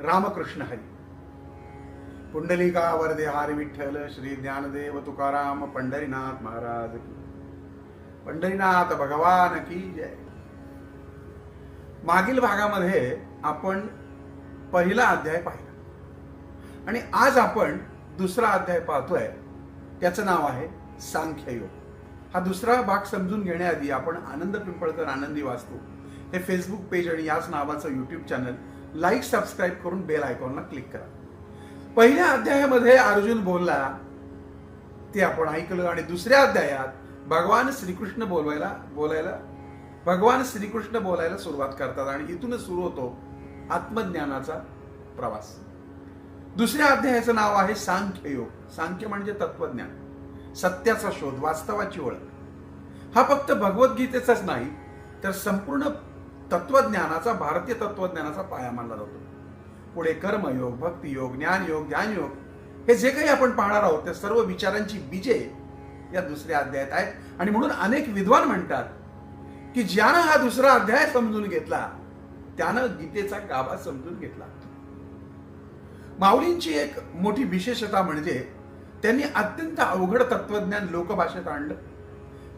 रामकृष्ण हरी. पुंडलिका वरदे हारी विठ्ठल श्री ज्ञानदेव तुकाराम पंढरीनाथ महाराज की. पंढरीनाथ भगवान की जय. मागील भागामध्ये आपण पहिला अध्याय पाहिला आणि आज आपण दुसरा अध्याय पाहतोय. त्याचं नाव आहे सांख्ययोग. हा दुसरा भाग समजून घेण्याआधी आपण आनंद पिंपळकर आनंदी वास्तू हे फेसबुक पेज आणि याच नावाचं यूट्यूब चॅनल लाईक सबस्क्राईब करून बेल आयकॉनला क्लिक करा. पहिल्या अध्यायामध्ये अर्जुन बोलला ते आपण ऐकलं आणि दुसऱ्या अध्यायात भगवान श्रीकृष्ण बोलायला सुरुवात करतात आणि इथूनच सुरू होतो आत्मज्ञानाचा प्रवास. दुसऱ्या अध्यायाचं नाव आहे सांख्ययोग. सांख्य म्हणजे तत्वज्ञान, सत्याचा शोध, वास्तवाची ओळख. हा फक्त भगवद्गीतेचाच नाही तर संपूर्ण तत्वज्ञानाचा, भारतीय तत्वज्ञानाचा पाया मानला जातो. पुढे कर्मयोग, भक्तियोग, ज्ञानयोग, ध्यानयोग हे जे काही आपण पाहणार आहोत त्या सर्व विचारांची बीजे या दुसऱ्या अध्यायात आहेत. आणि म्हणून अनेक विद्वान म्हणतात की ज्यानं हा दुसरा अध्याय समजून घेतला त्यानं गीतेचा गाभा समजून घेतला. माऊलींची एक मोठी विशेषता म्हणजे त्यांनी अत्यंत अवघड तत्वज्ञान लोकभाषेत आणलं.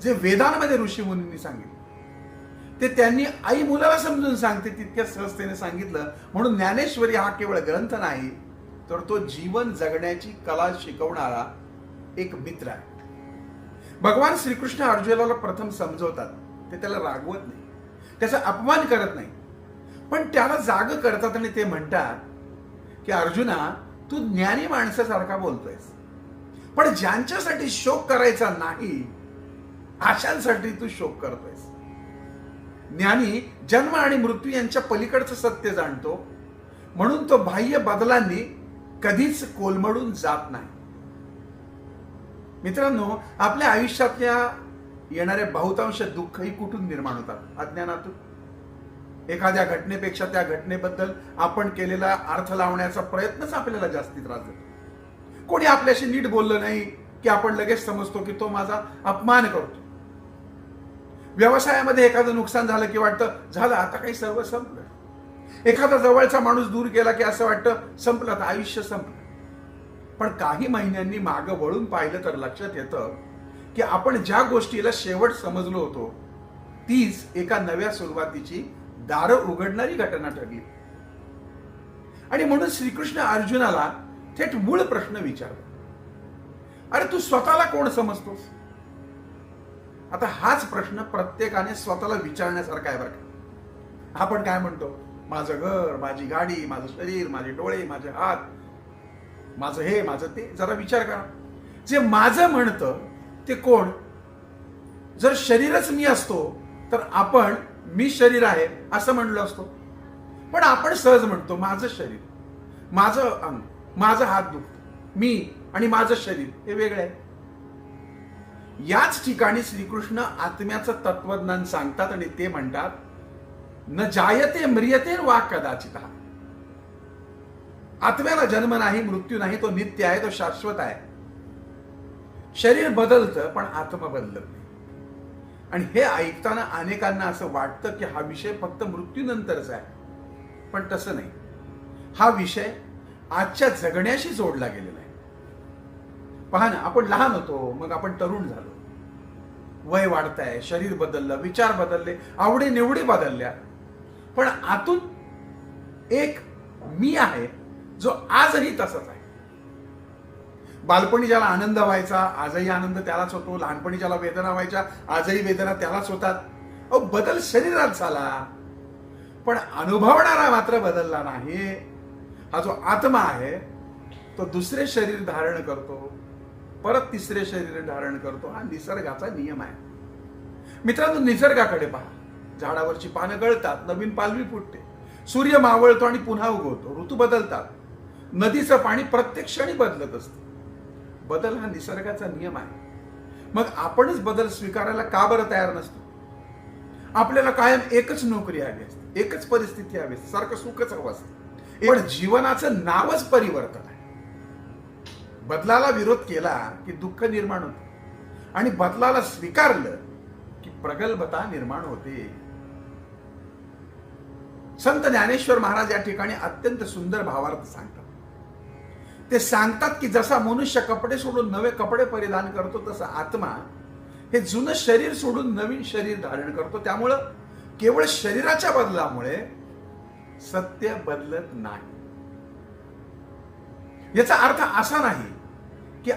जे वेदांमध्ये ऋषीमुनींनी सांगितलं ते त्यांनी आई मुलाला समजून सांगते तितक्या सहजतेने सांगितलं. म्हणून ज्ञानेश्वरी हा केवळ ग्रंथ नाही तर तो जीवन जगण्याची कला शिकवणारा एक मित्र आहे. भगवान श्रीकृष्ण अर्जुनाला प्रथम समजवतात. ते त्याला रागवत नाही, त्याचा अपमान करत नाही, पण त्याला जाग करतात आणि ते म्हणतात की अर्जुना, तू ज्ञानी माणसासारखा बोलतोयस, पण ज्यांच्यासाठी शोक करायचा नाही अशांसाठी तू शोक करतोयस. ज्ञानी जन्म आणि मृत्यू यांच्या पलीकडचं सत्य जाणतो, म्हणून तो बाह्य बदलांनी कधीच कोलमडून जात नाही. मित्रांनो, आपल्या आयुष्यातल्या येणारे बहुतांश दुःख ही कुठून निर्माण होतात? अज्ञानातून. एखाद्या घटनेपेक्षा त्या घटनेबद्दल आपण केलेला अर्थ लावण्याचा प्रयत्नच आपल्याला जास्ती त्रास देतो. कोणी आपल्याशी नीट बोललं नाही की आपण लगेच समजतो की तो माझा अपमान करतो. व्यवसायामध्ये एखादं नुकसान झालं की वाटतं झालं आता काही सर्व संपलं. एखादा जवळचा माणूस दूर गेला की असं वाटतं संपलं, आता आयुष्य संपलं. पण काही महिन्यांनी मागं वळून पाहिलं तर लक्षात येतं की आपण ज्या गोष्टीला शेवट समजलो होतो तीच एका नव्या सुरुवातीची दारं उघडणारी घटना ठरली. आणि म्हणून श्रीकृष्ण अर्जुनाला थेट मूळ प्रश्न विचारला, अरे तू स्वतःला कोण समजतोस? आता हाच प्रश्न प्रत्येकाने स्वतःला विचारण्यासारखा आहे बरं का. आपण काय म्हणतो? माझं घर, माझी गाडी, माझं शरीर, माझे डोळे, माझे हात, माझं हे, माझं ते. जरा विचार करा, जे माझं म्हणतं ते कोण? जर शरीरच मी असतो तर आपण मी शरीर आहे असं म्हणलो असतो. पण आपण सहज म्हणतो माझं शरीर, माझं अंग, माझा हात दुखतो. मी आणि माझं शरीर हे वेगळे आहे. याच ठिकाणी श्रीकृष्ण आत्म्याचं तत्वज्ञान सांगतात आणि ते म्हणतात, न जायते म्रियते वा कदाचित. आत्म्याला जन्म नाही, मृत्यू नाही, तो नित्य आहे, तो शाश्वत आहे. शरीर बदलतं पण आत्मा बदलत नाही. आणि हे ऐकताना अनेकांना असं वाटतं की हा विषय फक्त मृत्यूनंतरचा आहे, पण तसं नाही. हा विषय आजच्या जगण्याशी जोडला गेलेला आहे. पहा ना, आपण लहान होतो, मग आपण तरुण झालो, वय वाढतंय, शरीर बदललं, विचार बदलले, आवडी निवडी बदलल्या, पण आतून एक मी आहे जो आजही तसाच आहे. बालपणी ज्याला आनंद व्हायचा आजही आनंद त्यालाच होतो. लहानपणी ज्याला वेदना व्हायच्या आजही वेदना त्यालाच होतात. बदल शरीरात झाला पण अनुभवणारा मात्र बदलला नाही. हा जो आत्मा आहे तो दुसरे शरीर धारण करतो, परत तिसरे शरीर धारण करतो. हा निसर्गाचा नियम आहे. मित्रांनो, निसर्गाकडे पहा. झाडावरची पानं गळतात, नवीन पालवी फुटते, सूर्य मावळतो आणि पुन्हा उगवतो, ऋतू बदलतात, नदीचं पाणी प्रत्येक क्षणी बदलत असतं. बदल हा निसर्गाचा नियम आहे. मग आपणच बदल स्वीकारायला का बरं तयार नसतो? आपल्याला कायम एकच नोकरी हवी असते, एकच परिस्थिती हवी असते, सारखं सुखच हवं असतं. पण जीवनाचं नावच परिवर्तन आहे. बदलाला विरोध केला की दुःख निर्माण होते आणि बदलाला स्वीकारलं की प्रगल्भता निर्माण होते. संत ज्ञानेश्वर महाराज या ठिकाणी अत्यंत सुंदर भावार्थ सांगतात. ते सांगतात की जसा मनुष्य कपडे सोडून नवे कपडे परिधान करतो, तसा आत्मा हे जुनं शरीर सोडून नवीन शरीर धारण करतो. त्यामुळं केवळ शरीराच्या बदलामुळे सत्य बदलत नाही. याचा अर्थ असा नाही की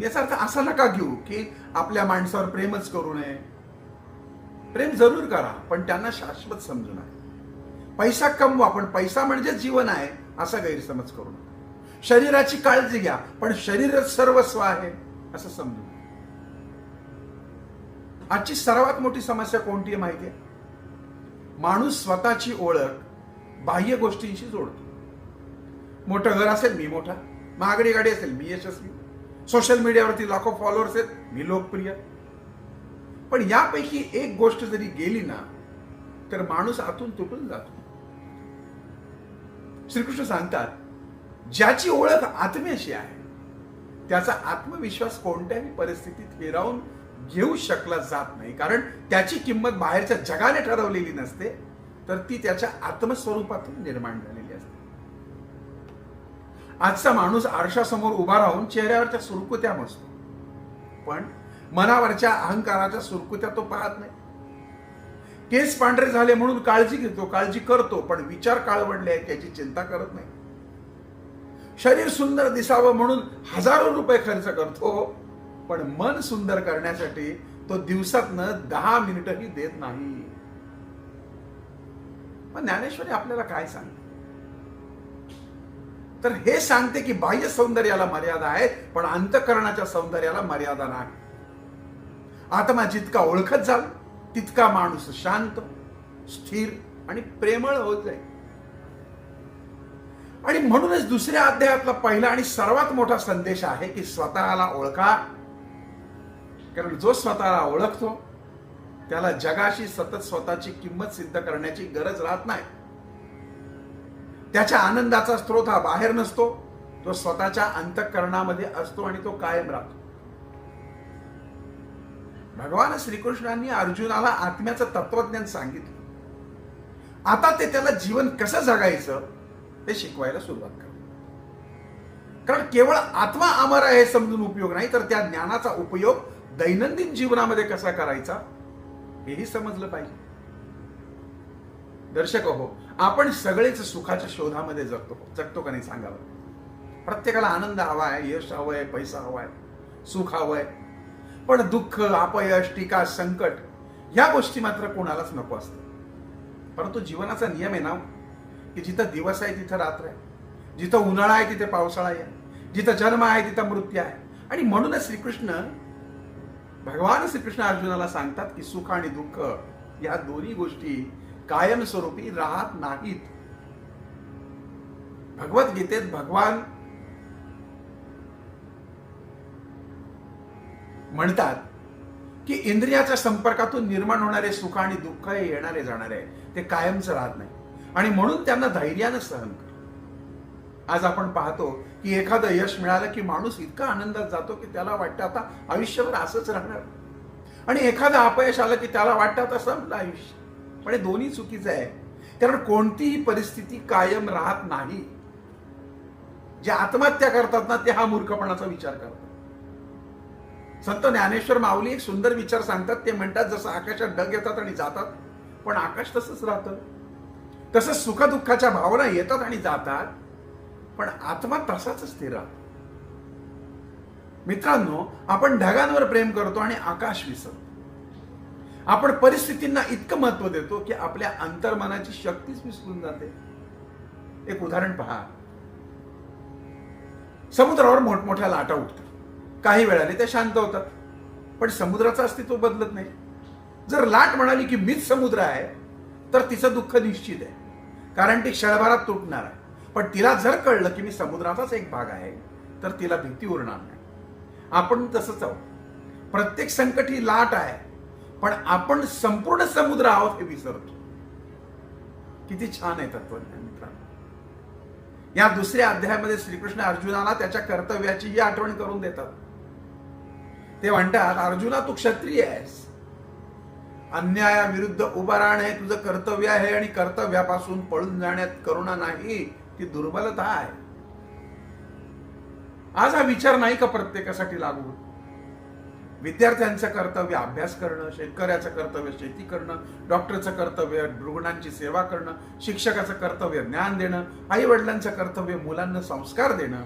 याचा अर्थ असा नका घेऊ की आपल्या माणसावर प्रेमच करू नये. प्रेम जरूर करा, पण त्यांना शाश्वत समजू नये. पैसा कमवा, पण पैसा म्हणजे जीवन आहे असा गैरसमज करू नका. शरीराची काळजी घ्या, पण शरीरच सर्वस्व आहे असं समजू नका. आजची सर्वात मोठी समस्या कोणती आहे माहिती आहे? माणूस स्वतःची ओळख बाह्य गोष्टींशी जोडतो. मोठं घर असेल मी मोठा, महागडी गाडी असेल मी यशस्वी, सोशल मीडियावरती लाखो फॉलोअर्स आहेत मी लोकप्रिय. पण यापैकी एक गोष्ट जरी गेली ना तर माणूस आतून तुटून जातो. श्रीकृष्ण सांगतात, ज्याची ओळख आत्म्याशी आहे त्याचा आत्मविश्वास कोणत्याही परिस्थितीत हिरावून घेऊ शकला जात नाही. कारण त्याची किंमत बाहेरच्या जगाने ठरवलेली नसते, तर ती त्याच्या आत्मस्वरूपातून निर्माण झालेली असते. आजचा माणूस आरशासमोर उभा राहून चेहऱ्यावरच्या सुरकुत्या मोजतो, पण मनावरच्या अहंकाराच्या सुरकुत्या तो पाहत नाही. केस पांढरे झाले म्हणून काळजी घेतो, काळजी करतो, पण विचार काळवडले आहेत त्याची चिंता करत नाही. शरीर सुंदर दिसावं म्हणून हजारो रुपये खर्च करतो, पण मन सुंदर करण्यासाठी तो दिवसातनं 10 मिनिटही देत नाही. पण ज्ञानेश्वरी आपल्याला काय सांगते? तर हे सांगते की बाह्य सौंदर्याला मर्यादा आहे, पण अंतःकरणाच्या सौंदर्याला मर्यादा नाही. आत्मा जितका ओळखत जाल तितका माणूस शांत, स्थिर आणि प्रेमळ होत जाईल. आणि म्हणूनच दुसऱ्या अध्यायातला पहिला आणि सर्वात मोठा संदेश आहे की स्वतःला ओळखा. कारण जो स्वतःला ओळखतो त्याला जगाशी सतत स्वतःची किंमत सिद्ध करण्याची गरज राहत नाही. त्याच्या आनंदाचा स्रोत हा बाहेर नसतो, तो स्वतःच्या अंतःकरणामध्ये असतो आणि तो कायम राहतो. भगवान श्रीकृष्णांनी अर्जुनाला आत्म्याचं तत्वज्ञान सांगितलं. आता ते त्याला जीवन कसं जगायचं ते शिकवायला सुरुवात करा. कारण केवळ आत्मा अमर आहे हे समजून उपयोग नाही, तर त्या ज्ञानाचा उपयोग दैनंदिन जीवनामध्ये कसा करायचा हेही समजलं पाहिजे. दर्शक हो, आपण सगळेच सुखाच्या शोधामध्ये जगतो का नाही सांगावं? प्रत्येकाला आनंद हवाय, यश हवंय, पैसा हवाय, सुख हवंय. पण दुःख, अपयश, टीका, संकट या गोष्टी मात्र कोणालाच नको असतात. परंतु जीवनाचा नियम आहे ना की जिथं दिवस आहे तिथं रात्र आहे, जिथं उन्हाळा आहे तिथे पावसाळा आहे, जिथं जन्म आहे तिथं मृत्यू आहे. आणि म्हणूनच भगवान श्रीकृष्ण अर्जुनाला सांगतात की सुख आणि दुःख या दोन्ही गोष्टी कायमस्वरूपी राहत नाहीत. भगवद्गीतेत भगवान म्हणतात की इंद्रियाच्या संपर्कातून निर्माण होणारे सुख आणि दुःख हे येणारे जाणारे आहे, ते कायमच राहत नाही. आणि म्हणून त्यांना धैर्यानं सहन कर. आज आपण पाहतो की एखादं यश मिळालं की माणूस इतका आनंदात जातो की त्याला वाटतं आता आयुष्यभर असंच राहणार, आणि एखादं अपयश आलं की त्याला वाटतं आता संपलं आयुष्य. पण हे दोन्ही चुकीचं आहे, कारण कोणतीही परिस्थिती कायम राहत नाही. जे आत्महत्या करतात ना ते हा मूर्खपणाचा विचार करतात. संत ज्ञानेश्वर माऊली एक सुंदर विचार सांगतात. ते म्हणतात, जसं आकाशात ढग येतात आणि जातात पण आकाश तसंच राहतं, तसंच सुखदुःखाच्या भावना येतात आणि जातात पण आत्मा तसाच स्थिर राहतो. मित्रांनो, आपण ढगांवर प्रेम करतो आणि आकाश विसरतो. आपण परिस्थितींना इतकं महत्व देतो की आपल्या अंतर्मनाची शक्तीच विसरून जाते. एक उदाहरण पहा. समुद्रावर मोठमोठ्या लाटा उठतात, काही वेळाने त्या शांत होतात, पण समुद्राचं अस्तित्व बदलत नाही. जर लाट म्हणाली की मीच समुद्र आहे तर तिचं दुःख निश्चित आहे, कारण ती क्षणभरात तुटणार आहे. पण तिला जर कळलं की मी समुद्राचाच एक भाग आहे तर तिला भीती उरणार नाही. आपण तसंच आहोत. प्रत्येक संकट ही लाट आहे, पण आपण संपूर्ण समुद्र आहोत हे विसरतो. किती छान आहे तत्वज्ञान मित्रांनो. या दुसऱ्या अध्यायामध्ये श्रीकृष्ण अर्जुनाला त्याच्या कर्तव्याची आठवण करून देतात. ते म्हणतात, अर्जुना तू क्षत्रिय आहेस, अन्यायाविरुद्ध उभं राहणं हे तुझं कर्तव्य आहे आणि कर्तव्यापासून पळून जाण्यात करुणा नाही, ती दुर्बलता आहे. आज हा विचार नाही का प्रत्येकासाठी लागू होत? विद्यार्थ्यांचं कर्तव्य अभ्यास करणं, शेतकऱ्याचं कर्तव्य शेती करणं, डॉक्टरचं कर्तव्य रुग्णांची सेवा करणं, शिक्षकाचं कर्तव्य ज्ञान देणं, आई वडिलांचं कर्तव्य मुलांना संस्कार देणं,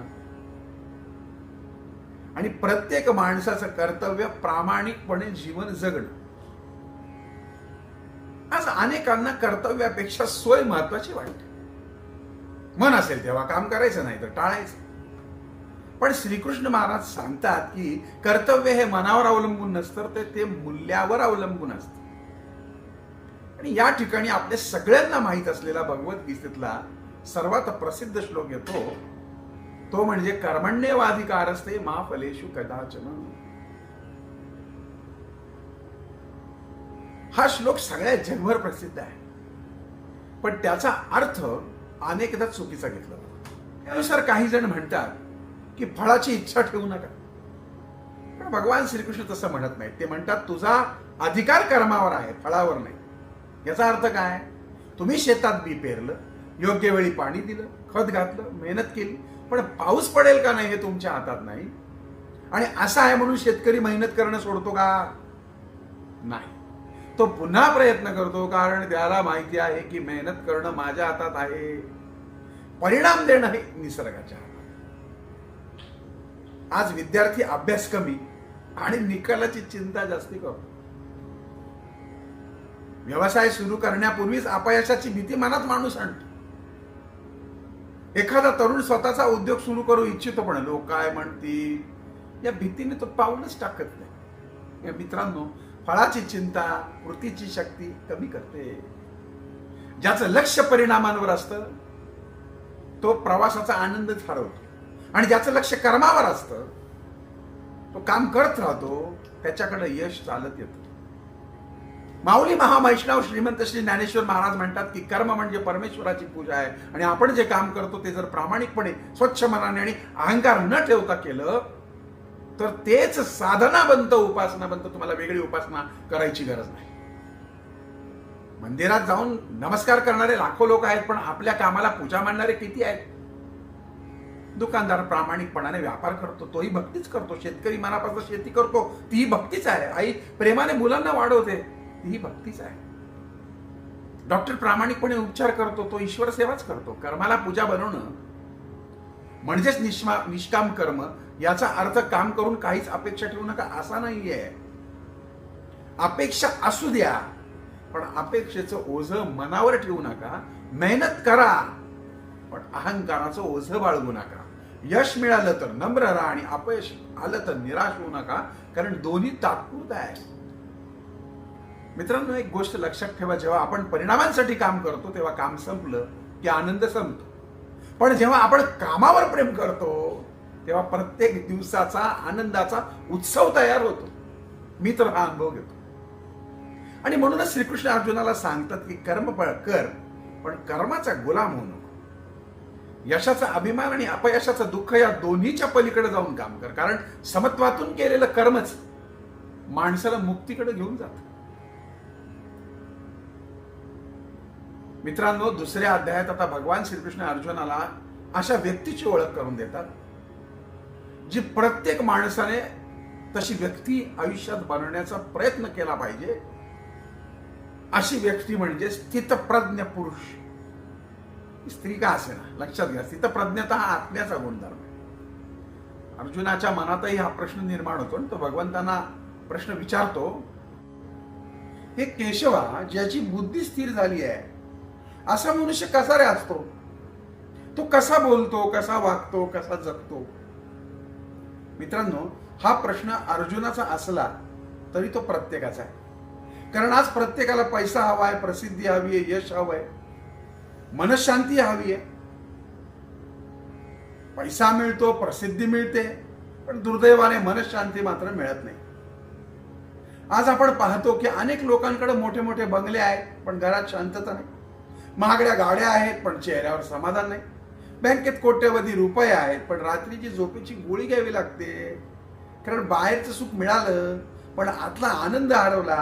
आणि प्रत्येक माणसाचं कर्तव्य प्रामाणिकपणे जीवन जगणं. आज अनेकांना कर्तव्यापेक्षा सोय महत्वाची वाटते. मन असेल तेव्हा काम करायचं, नाही तर टाळायचं. पण श्रीकृष्ण महाराज सांगतात की कर्तव्य हे मनावर अवलंबून नसतं, तर ते मूल्यावर अवलंबून असतं. आणि या ठिकाणी आपल्या सगळ्यांना माहित असलेला भगवद्गीतेतला सर्वात प्रसिद्ध श्लोक येतो, तो म्हणजे कर्मण्येवाधिकारस्ते मा फलेषु कदाचन. हा श्लोक सगळ्या जगभर प्रसिद्ध आहे, पण त्याचा अर्थ अनेकदा चुकीचा घेतला जातो. त्यानुसार काही जण म्हणतात की फळाची इच्छा ठेवू नका, पण भगवान श्रीकृष्ण तसं म्हणत नाही. ते म्हणतात तुझा अधिकार कर्मावर आहे, फळावर नाही. याचा अर्थ काय? तुम्ही शेतात बी पेरलं, योग्य वेळी पाणी दिलं, खत घातलं, मेहनत केली, पण पाऊस पडेल का नाही हे तुमच्या हातात नाही. आणि असं आहे म्हणून शेतकरी मेहनत करणं सोडतो का? नाही, तो पुन्हा प्रयत्न करतो, कारण त्याला माहिती आहे की मेहनत करणं माझ्या हातात आहे, परिणाम देणं हे निसर्गाच्या हातात. आज विद्यार्थी अभ्यास कमी आणि निकालाची चिंता जास्ती करतो. व्यवसाय सुरू करण्यापूर्वीच अपयशाची भीती मनात माणूस आणतो. एखादा तरुण स्वतःचा उद्योग सुरू करू इच्छितो, पण लोक काय म्हणतील या भीतीने तो पाऊलच टाकत नाही. या मित्रांनो, फळाची चिंता कृतीची शक्ती कमी करते. ज्याचं लक्ष परिणामांवर असतं तो प्रवासाचा आनंदच हरवतो, आणि ज्याचं लक्ष कर्मावर असतं तो काम करत राहतो, त्याच्याकडे यश चालत येतं. माऊली महावैष्णव श्रीमंत श्री ज्ञानेश्वर महाराज म्हणतात की कर्म म्हणजे परमेश्वराची पूजा आहे, आणि आपण जे काम करतो ते जर प्रामाणिकपणे स्वच्छ मनाने आणि अहंकार न ठेवता केलं तर तेच साधना बनतं, उपासना बनतं. तुम्हाला वेगळी उपासना करायची गरज नाही. मंदिरात जाऊन नमस्कार करणारे लाखो लोक आहेत, पण आपल्या कामाला पूजा मानणारे किती आहेत? दुकानदार प्रामाणिकपणाने व्यापार करतो, तोही भक्तीच करतो. शेतकरी मनापासून शेती करतो, तीही भक्तीच आहे. आई प्रेमाने मुलांना वाढवते, तीही भक्तीच आहे. डॉक्टर प्रामाणिकपणे उपचार करतो, तो ईश्वर सेवाच करतो. कर्माला पूजा बनवणं म्हणजेच निष्काम कर्म. याचा अर्थ काम करून काहीच अपेक्षा ठेवू नका असा नाहीये. अपेक्षा असू द्या, पण अपेक्षेचं ओझं मनावर ठेवू नका. मेहनत करा, पण अहंकाराचं ओझं बाळगू नका. यश मिळालं तर नम्र राहा, आणि अपयश आलं तर निराश होऊ नका, कारण दोन्ही तात्पुरतं आहे. मित्रांनो, एक गोष्ट लक्षात ठेवा, जेव्हा आपण परिणामांसाठी काम करतो तेव्हा काम संपलं की आनंद संपतो. पण जेव्हा आपण कामावर प्रेम करतो तेव्हा प्रत्येक दिवसाचा आनंदाचा उत्सव तयार होतो. मी तर हा अनुभव घेतो. आणि म्हणूनच श्रीकृष्ण अर्जुनाला सांगतात की कर्म कर, पण कर्माचा गुलाम होऊ नको. यशाचा अभिमान आणि अपयशाचं दुःख या दोन्हीच्या पलीकडे जाऊन काम कर, कारण समत्वातून केलेलं कर्मच माणसाला मुक्तीकडे घेऊन जातं. मित्रांनो, दुसऱ्या अध्यायात आता भगवान श्रीकृष्ण अर्जुनाला अशा व्यक्तीची ओळख करून देतात जी प्रत्येक माणसाने तशी व्यक्ती आयुष्यात बनवण्याचा प्रयत्न केला पाहिजे. अशी व्यक्ती म्हणजे स्थितप्रज्ञ पुरुष. स्त्री का असे ना, लक्षात घ्या, स्थितप्रज्ञता हा आत्म्याचा गुणधर्म आहे. अर्जुनाच्या मनातही हा प्रश्न निर्माण होतो, तो भगवंतांना प्रश्न विचारतो, हे केशवा, ज्याची बुद्धी स्थिर झाली आहे असा मनुष्य कसा रे असतो? तो कसा बोलतो, कसा वागतो, कसा जगतो? मित्रांनो, हा प्रश्न अर्जुनाचा असला तरी तो प्रत्येकाचा आहे. कारण आज प्रत्येकाला पैसा हवाय, प्रसिद्धी हवी आहे, यश हवंय, मनशांती हवी आहे. पैसा मिळतो, प्रसिद्धी मिळते, पण दुर्दैवाने मनशांती मात्र मिळत नाही. आज आपण पाहतो की अनेक लोकांकडे मोठे मोठे बंगले आहेत, पण घरात शांतता नाही. महागड्या गाड्या आहेत, पण चेहऱ्यावर समाधान नाही. बँकेत कोट्यवधी रुपये आहेत, पण रात्रीची झोपेची गोळी घ्यावी लागते, कारण बाहेरचं सुख मिळालं पण आतला आनंद हरवला.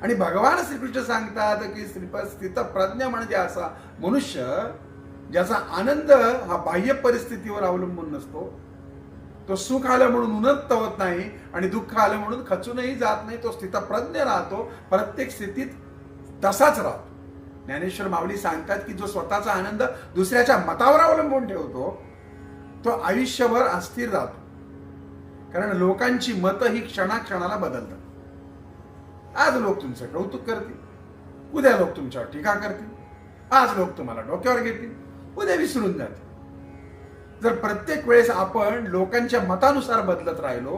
आणि भगवान श्रीकृष्ण सांगतात की स्थितप्रज्ञ म्हणजे असा मनुष्य ज्याचा आनंद हा बाह्य परिस्थितीवर अवलंबून नसतो. तो सुख आलं म्हणून उन्नत होत नाही आणि दुःख आलं म्हणून खचूनही जात नाही. तो स्थितप्रज्ञ राहतो, प्रत्येक स्थितीत तसाच राहतो. ज्ञानेश्वर माऊली सांगतात की जो स्वतःचा आनंद दुसऱ्याच्या मतावर अवलंबून ठेवतो तो आयुष्यभर अस्थिर राहतो. कारण लोकांची मतं ही क्षणाक्षणाला बदलतात. आज लोक तुमचं कौतुक करतील, उद्या लोक तुमच्यावर टीका करतील. आज लोक तुम्हाला डोक्यावर घेतील, उद्या विसरून जातील. जर प्रत्येक वेळेस आपण लोकांच्या मतानुसार बदलत राहिलो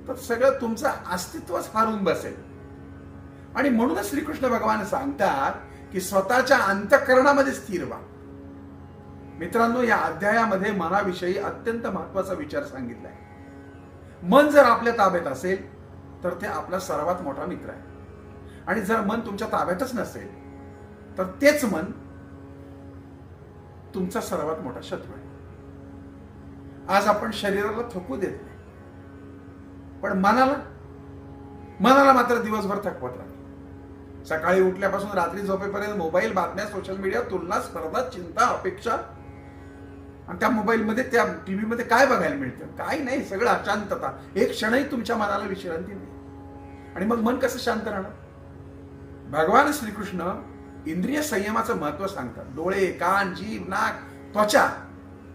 तर सगळं तुमचं अस्तित्वच हारून बसेल. आणि म्हणूनच श्रीकृष्ण भगवान सांगतात की स्वतःच्या अंतःकरणामध्ये स्थिर व्हा. मित्रांनो, या अध्यायामध्ये मनाविषयी अत्यंत महत्वाचा विचार सांगितलाय. मन जर आपल्या ताब्यात असेल तर ते आपला सर्वात मोठा मित्र आहे. आणि जर मन तुमच्या ताब्यातच नसेल तर तेच मन तुमचा सर्वात मोठा शत्रू आहे. आज आपण शरीराला थकू देत नाही, पण मनाला मात्र दिवसभर थकवत राहतो. सकाळी उठल्यापासून रात्री झोपेपर्यंत मोबाईल, बातम्या, सोशल मीडिया, तुलना, स्पर्धा, चिंता, अपेक्षा. आणि त्या मोबाईलमध्ये, त्या टीव्ही मध्ये काय बघायला मिळतं? काही नाही, सगळं अशांतता. एक क्षणही तुमच्या मनाला विश्रांती नाही. आणि मग मन कसं शांत राहणार? भगवान श्रीकृष्ण इंद्रिय संयमाचं महत्व सांगतात. डोळे, कान, जीभ, नाक, त्वचा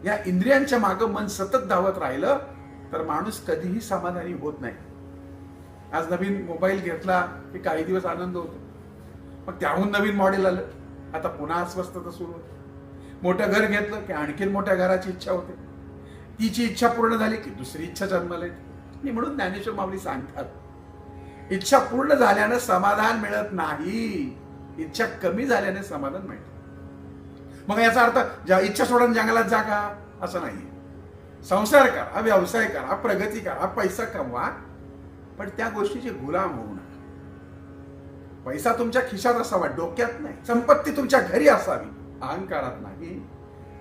या इंद्रियांच्या मागं मन सतत धावत राहिलं तर माणूस कधीही समाधानी होत नाही. आज नवीन मोबाईल घेतला की काही दिवस आनंद होतो, मग त्याहून नवीन मॉडेल आलं, आता पुन्हा अस्वस्थता सुरू होते. मोठं घर घेतलं की आणखीन मोठ्या घराची इच्छा होते. तिची इच्छा पूर्ण झाली की दुसरी इच्छा जन्माला येते. आणि म्हणून ज्ञानेश्वर माऊली सांगतात, इच्छा पूर्ण झाल्यानं समाधान मिळत नाही, इच्छा कमी झाल्याने समाधान मिळतं. मग याचा अर्थ इच्छा सोडून जंगलात जा का, असं नाही. संसार करा, व्यवसाय करा, प्रगती करा, पैसा कमवा, पण त्या गोष्टीचे गुलाम होऊ नका. पैसा तुमच्या खिशात असावा, डोक्यात नाही. संपत्ती तुमच्या घरी असावी, अहंकारात नाही.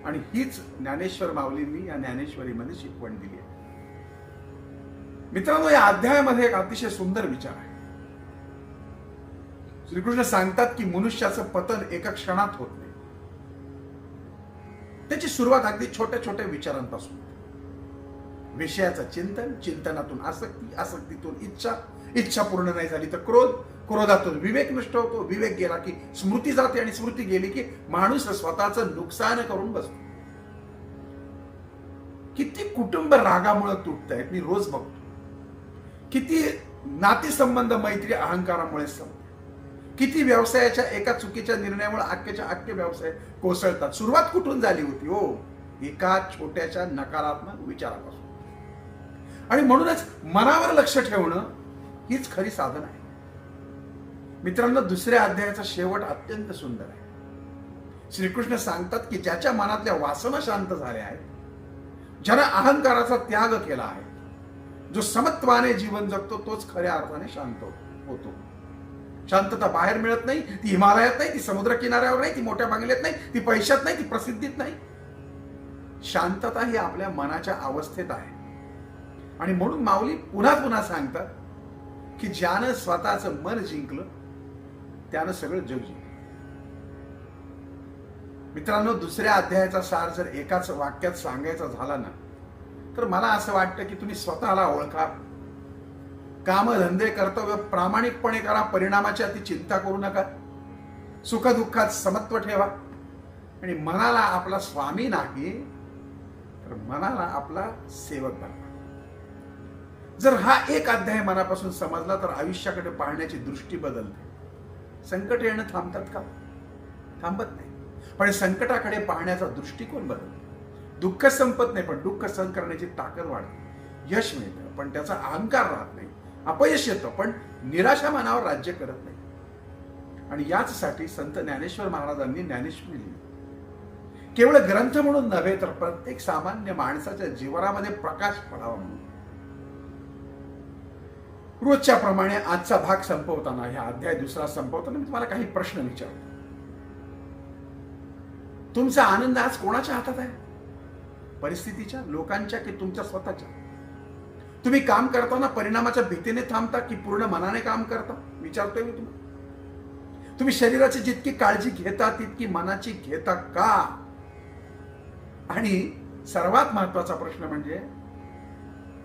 आणि हीच ज्ञानेश्वर माऊलींनी या ज्ञानेश्वरीमध्ये शिकवण दिली आहे. मित्रांनो, या अध्यायामध्ये एक अतिशय सुंदर विचार आहे. श्रीकृष्ण सांगतात की मनुष्याचं पतन एका क्षणात होत नाही. त्याची सुरुवात अगदी छोट्या छोट्या विचारांपासून. विषयाचं चिंतन, चिंतनातून आसक्ती, आसक्तीतून इच्छा, इच्छा पूर्ण नाही झाली तर क्रोध, क्रोधातून विवेक नष्ट होतो, विवेक गेला की स्मृती जाते, आणि स्मृती गेली की माणूस स्वतःचं नुकसान करून बसतो. किती कुटुंब रागामुळे तुटत आहेत मी रोज बघतो. किती नातेसंबंध मैत्री अहंकारामुळे संपतात. किती व्यवसायाच्या एका चुकीच्या निर्णयामुळे अख्ख्याच्या अख्खे व्यवसाय कोसळतात. सुरुवात कुठून झाली होती? हो, एका छोट्याशा नकारात्मक विचारापासून. आणि म्हणूनच मनावर लक्ष ठेवणं हीच खरी साधन आहे. मित्रांनो, दुसऱ्या अध्यायाचा शेवट अत्यंत सुंदर आहे. श्रीकृष्ण सांगतात की ज्याच्या मनातल्या वासना शांत झाल्या आहेत, ज्याने अहंकाराचा त्याग केला आहे, जो समत्वाने जीवन जगतो तोच खऱ्या अर्थाने शांत होतो. शांतता बाहेर मिळत नाही, ती हिमालयात नाही, ती समुद्र किनाऱ्यावर नाही, ती मोठ्या बंगल्यात नाही, ती पैशात नाही, ती प्रसिद्धीत नाही. शांतता ही आपल्या मनाच्या अवस्थेत आहे. आणि म्हणून माऊली पुन्हा पुन्हा सांगतात की ज्यानं स्वतःचं मन जिंकलं त्यानं सगळं जग जिंकलं. मित्रांनो, दुसऱ्या अध्यायाचा सार जर एकाच वाक्यात सांगायचा झाला ना, तर मला असं वाटतं की तुम्ही स्वतःला ओळखा, कामधंदे कर्तव्य प्रामाणिकपणे करा, परिणामाची अति चिंता करू नका, सुखदुःखात समत्व ठेवा, आणि मनाला आपला स्वामी नाही तर मनाला आपला सेवक बनवा. जर हा एक अध्याय मनापासून समजला तर आयुष्याकडे पाहण्याची दृष्टी बदलते. संकट येणं थांबतात का? थांबत नाही. पण संकटाकडे पाहण्याचा दृष्टिकोन बदलतो. दुःख संपत नाही, पण दुःख सहन करण्याची ताकद वाढते. यश मिळतं पण त्याचा अहंकार राहत नाही. अपयश येतं पण निराशा मनावर राज्य करत नाही. आणि याचसाठी संत ज्ञानेश्वर महाराजांनी ज्ञानेश्वरी लिहिली. केवळ ग्रंथ म्हणून नव्हे तर प्रत्येक सामान्य माणसाच्या जीवनामध्ये प्रकाश पडावा म्हणून. रोजच्या प्रमाणे आजचा भाग संपवताना, हा अध्याय दुसरा संपवताना मी तुम्हाला काही प्रश्न विचारतो. तुमचा आनंद आज कोणाच्या हातात आहे? परिस्थितीच्या, लोकांच्या की तुमच्या स्वतःच्या? तुम्ही काम करताना परिणामाच्या भीतीने थांबता की पूर्ण मनाने काम करता, विचारतोय मी तुम्हाला. तुम्ही शरीराची जितकी काळजी घेता तितकी मनाची घेता का? आणि सर्वात महत्वाचा प्रश्न म्हणजे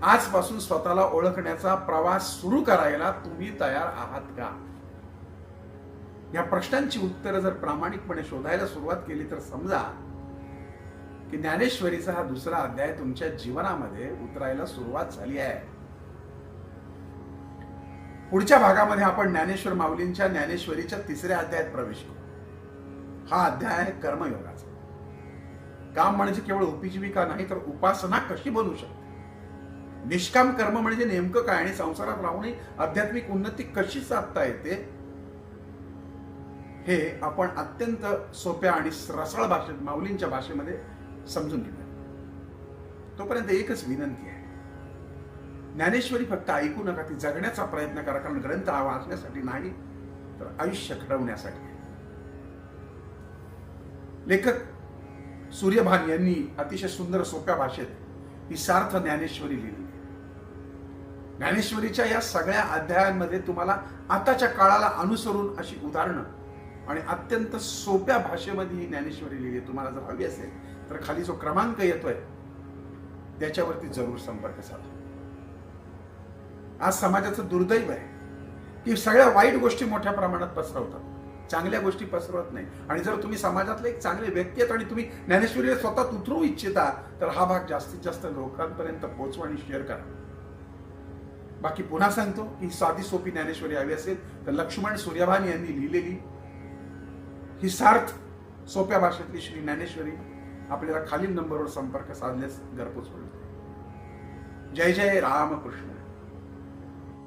आजपासून स्वतःला ओळखण्याचा प्रवास सुरू करायला तुम्ही तयार आहात का? या प्रश्नांची उत्तरं जर प्रामाणिकपणे शोधायला सुरुवात केली तर समजा की ज्ञानेश्वरीचा हा दुसरा अध्याय तुमच्या जीवनामध्ये उतरायला सुरुवात झाली आहे. पुढच्या भागामध्ये आपण ज्ञानेश्वर माऊलींच्या ज्ञानेश्वरीच्या तिसऱ्या अध्यायात प्रवेश करू. हा अध्याय आहे कर्मयोगाचा. काम म्हणजे केवळ उपजीविका नाही तर उपासना कशी बनू शकते, निष्काम कर्म म्हणजे नेमकं काय आणि संसारात राहूनही आध्यात्मिक उन्नती कशी साधता येते हे आपण अत्यंत सोप्या आणि रसाळ भाषेत माऊलींच्या भाषेमध्ये समजून घेऊया. तोपर्यंत एकच विनंती आहे, ज्ञानेश्वरी फक्त ऐकू नका, ती जगण्याचा प्रयत्न करा. कारण ग्रंथ हा वाचण्यासाठी नाही तर आयुष्य घडवण्यासाठी आहे. लेखक सूर्यभान यांनी अतिशय सुंदर सोप्या भाषेत ही सार्थ ज्ञानेश्वरी लिहिली. ज्ञानेश्वरीच्या या सगळ्या अध्यायांमध्ये तुम्हाला आताच्या काळाला अनुसरून अशी उदाहरणं आणि अत्यंत सोप्या भाषेमध्ये ही ज्ञानेश्वरी लिहिली. तुम्हाला जर हवी असेल तर खाली जो क्रमांक येतोय त्याच्यावरती जरूर संपर्क साधा. आज समाजाचं दुर्दैव आहे की सगळ्या वाईट गोष्टी मोठ्या प्रमाणात पसरवतात, चांगल्या गोष्टी पसरवत नाही. आणि जर तुम्ही समाजातले एक चांगले व्यक्ती आहेत आणि तुम्ही ज्ञानेश्वरीला स्वतः उतरवू इच्छिता तर हा भाग जास्तीत जास्त लोकांपर्यंत पोहोचवा आणि शेअर करा. बाकी पुन्हा सांगतो की साधी सोपी ज्ञानेश्वरी हवी असेल तर लक्ष्मण सूर्यभान यांनी लिहिलेली ही सार्थ सोप्या भाषेतली श्री ज्ञानेश्वरी आपल्याला खालील नंबरवर संपर्क साधल्यास घरपोच होईल. जय जय रामकृष्ण.